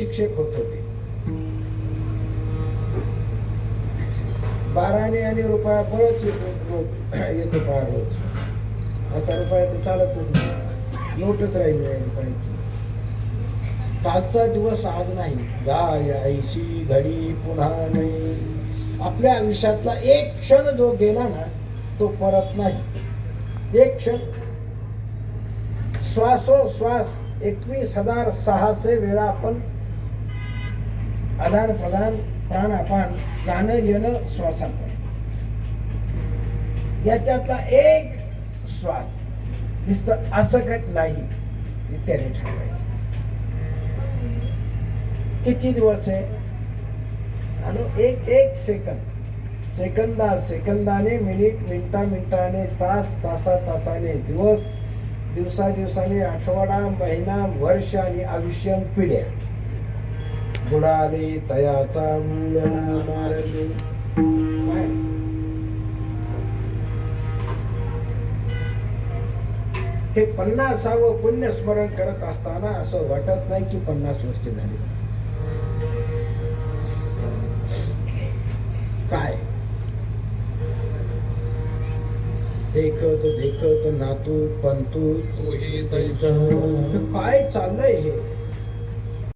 शिक्षक होत होते. 12 आणि रुपया बळच येतो पार रोज. आता रुपया तर चालतच नाही, नोटच राहिली आहे रुपयाची. कालचा दिवस आज नाही, गाय आईशी घडी पुन्हा नाही. आपल्या आयुष्यातला एक क्षण जो गेला ना तो परत नाही. एक क्षण, श्वासोश्वास 21,600 वेळा आपण आदान प्रदान प्राणापान जाणं येणं श्वासाचं. याच्यातला एक श्वास नुसतं असं नाही त्याने ठरवायचं. किती दिवस आहे आणि एक सेकंदाने, मिनिटाने, तासाने, दिवसाने, आठवडा, महिना, वर्ष आणि आयुष्य, पिढ्या. बुडाले तयाचा हे 50वे पुण्यस्मरण करत असताना असं वाटत नाही की 50 वर्ष झाली. काय देखत नातू पंतू काय चाललंय हे.